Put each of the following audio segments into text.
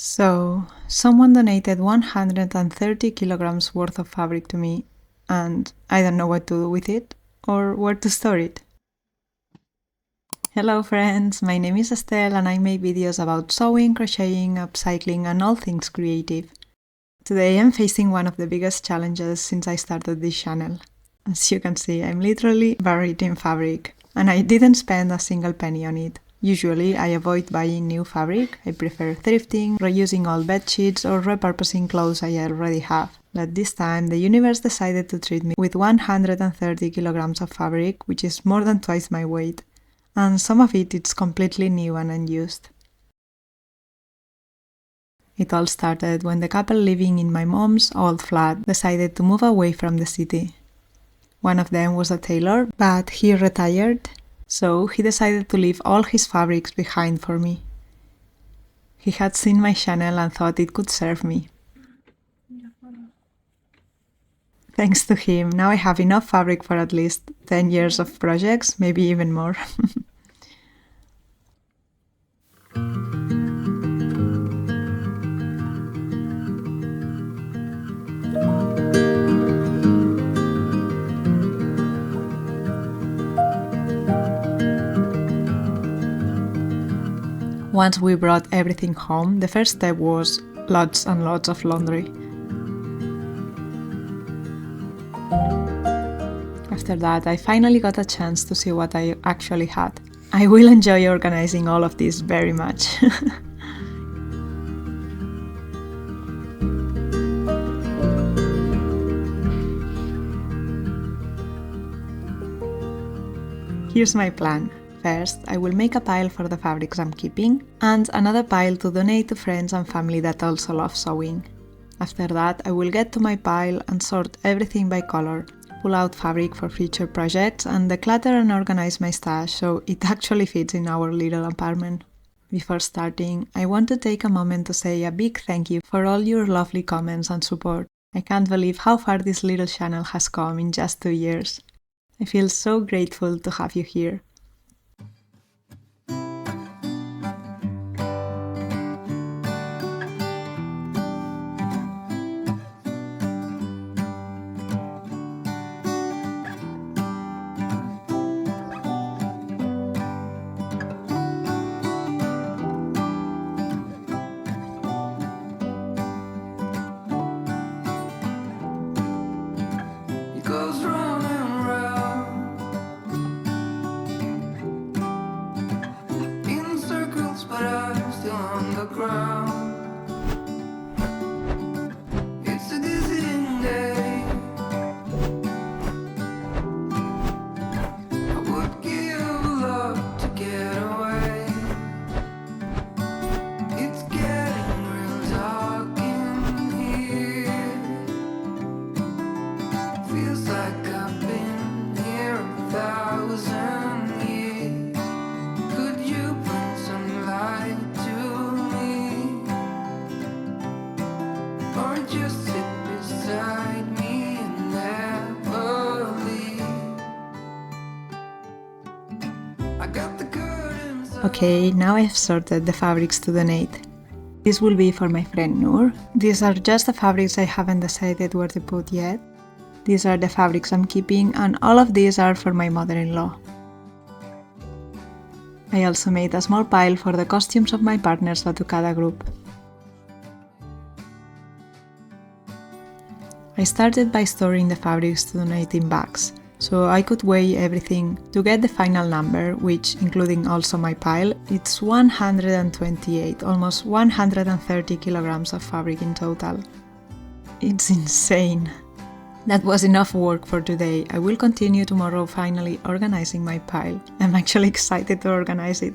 So, someone donated 130 kilograms worth of fabric to me, and I don't know what to do with it or where to store it. Hello friends, my name is Estelle and I make videos about sewing, crocheting, upcycling and all things creative. Today I'm facing one of the biggest challenges since I started this channel. As you can see, I'm literally buried in fabric, and I didn't spend a single penny on it. Usually, I avoid buying new fabric. I prefer thrifting, reusing old bed sheets, or repurposing clothes I already have. But this time, the universe decided to treat me with 130 kilograms of fabric, which is more than twice my weight. And some of it is completely new and unused. It all started when the couple living in my mom's old flat decided to move away from the city. One of them was a tailor, but he retired, so he decided to leave all his fabrics behind for me. He had seen my channel and thought it could serve me. Thanks to him, now I have enough fabric for at least 10 years of projects, maybe even more. Once we brought everything home, the first step was lots and lots of laundry. After that, I finally got a chance to see what I actually had. I will enjoy organizing all of this very much. Here's my plan. First, I will make a pile for the fabrics I'm keeping, and another pile to donate to friends and family that also love sewing. After that, I will get to my pile and sort everything by color, pull out fabric for future projects, and declutter and organize my stash so it actually fits in our little apartment. Before starting, I want to take a moment to say a big thank you for all your lovely comments and support. I can't believe how far this little channel has come in just 2 years. I feel so grateful to have you here. Okay, now I've sorted the fabrics to donate. This will be for my friend Noor. These are just the fabrics I haven't decided where to put yet. These are the fabrics I'm keeping, and all of these are for my mother-in-law. I also made a small pile for the costumes of my partner's Batucada group. I started by storing the fabrics to donate in bags, so I could weigh everything to get the final number, which, including also my pile, it's 128, almost 130 kilograms of fabric in total. It's insane. That was enough work for today. I will continue tomorrow finally organizing my pile. I'm actually excited to organize it,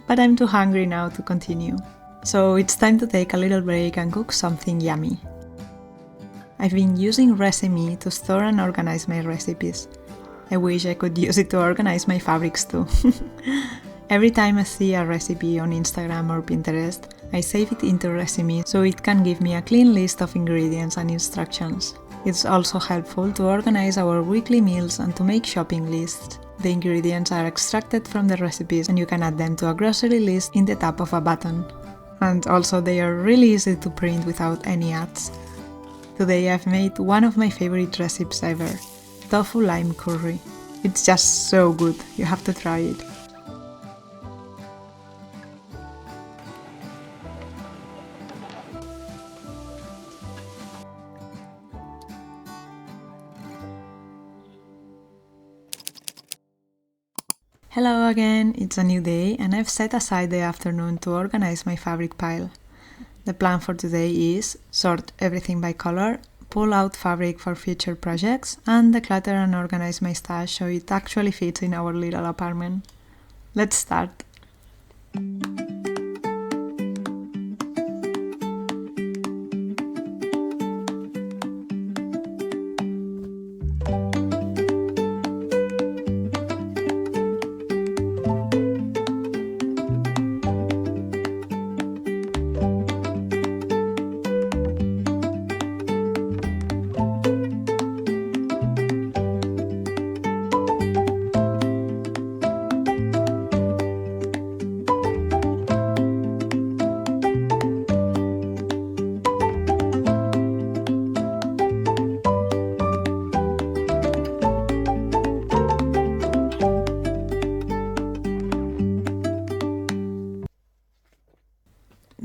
but I'm too hungry now to continue. So it's time to take a little break and cook something yummy. I've been using Resemi to store and organize my recipes. I wish I could use it to organize my fabrics too. Every time I see a recipe on Instagram or Pinterest, I save it into Resemi so it can give me a clean list of ingredients and instructions. It's also helpful to organize our weekly meals and to make shopping lists. The ingredients are extracted from the recipes and you can add them to a grocery list in the tap of a button. and also they are really easy to print without any ads. Today I've made one of my favorite recipes ever, tofu lime curry. It's just so good, you have to try it. Hello again, it's a new day and I've set aside the afternoon to organize my fabric pile. The plan for today is sort everything by color, pull out fabric for future projects, and declutter and organize my stash so it actually fits in our little apartment. Let's start!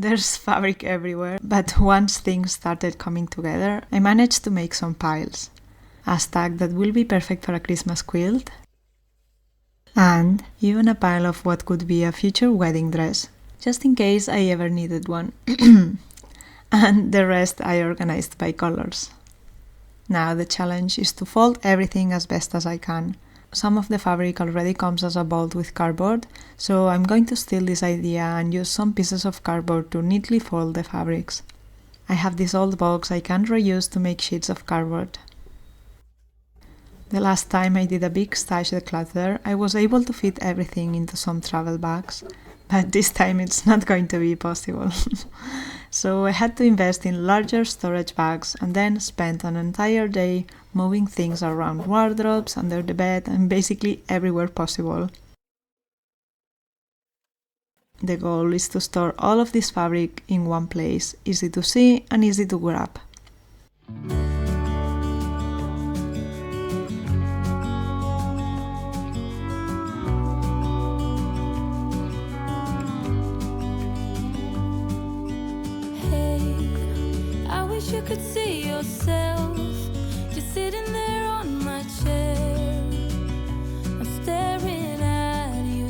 There's fabric everywhere, but once things started coming together, I managed to make some piles. A stack that will be perfect for a Christmas quilt, and even a pile of what could be a future wedding dress, just in case I ever needed one. And the rest I organized by colors. Now the challenge is to fold everything as best as I can. Some of the fabric already comes as a bolt with cardboard, so I'm going to steal this idea and use some pieces of cardboard to neatly fold the fabrics. I have this old box I can reuse to make sheets of cardboard. The last time I did a big stash declutter, I was able to fit everything into some travel bags, but this time it's not going to be possible. So I had to invest in larger storage bags and then spent an entire day moving things around wardrobes, under the bed, and basically everywhere possible. The goal is to store all of this fabric in one place, easy to see and easy to grab. You could see yourself just sitting there on my chair. I'm staring at you,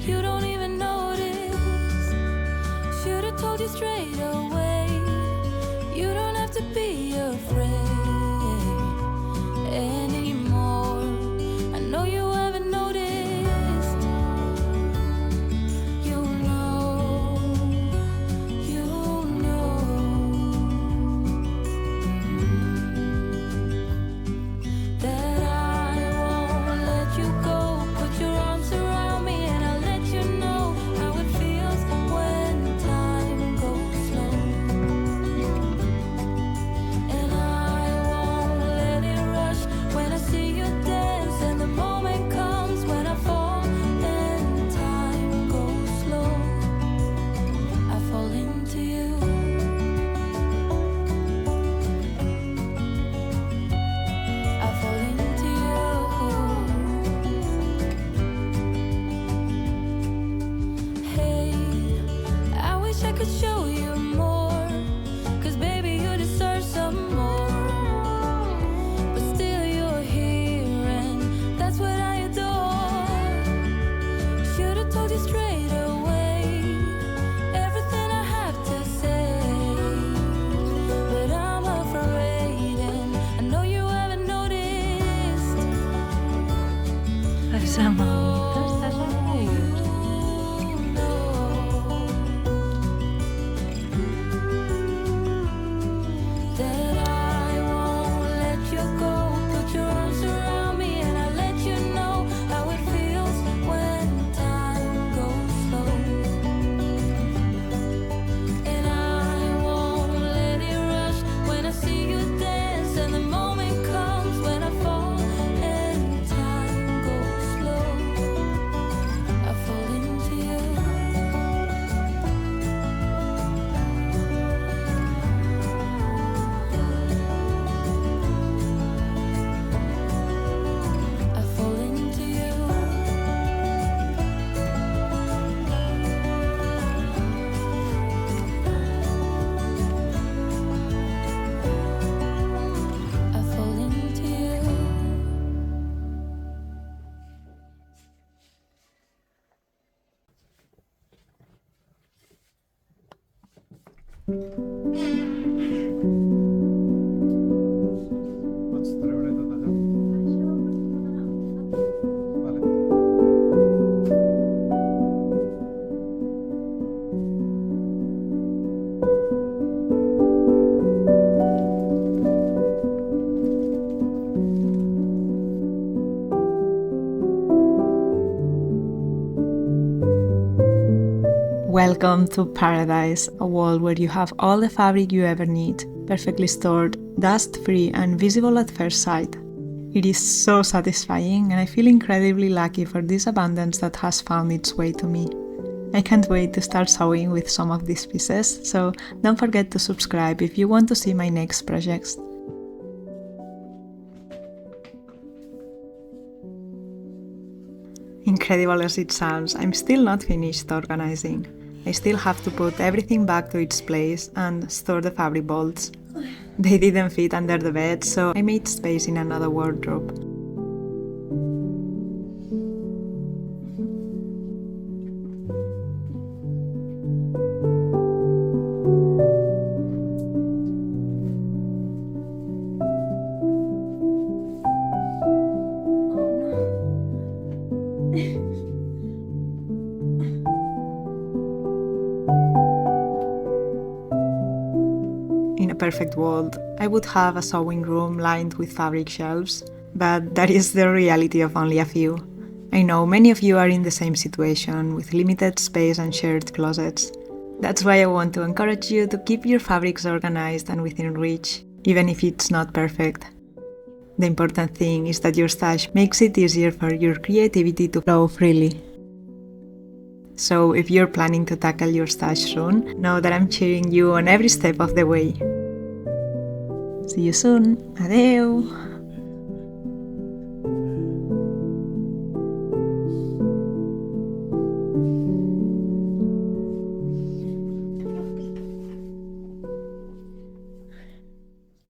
you don't even notice. Should've told you straight away, you don't have to be afraid anymore. I know you haven't noticed. You know, you know. Pots treure tot allò? Vale. Welcome to paradise, a world where you have all the fabric you ever need, perfectly stored, dust-free and visible at first sight. It is so satisfying and I feel incredibly lucky for this abundance that has found its way to me. I can't wait to start sewing with some of these pieces, so don't forget to subscribe if you want to see my next projects. Incredible as it sounds, I'm still not finished organizing. I still have to put everything back to its place and store the fabric bolts. They didn't fit under the bed, so I made space in another wardrobe. In a perfect world, I would have a sewing room lined with fabric shelves, but that is the reality of only a few. I know many of you are in the same situation, with limited space and shared closets. That's why I want to encourage you to keep your fabrics organized and within reach, even if it's not perfect. The important thing is that your stash makes it easier for your creativity to flow freely. So if you're planning to tackle your stash soon, know that I'm cheering you on every step of the way. See you soon. Adeu!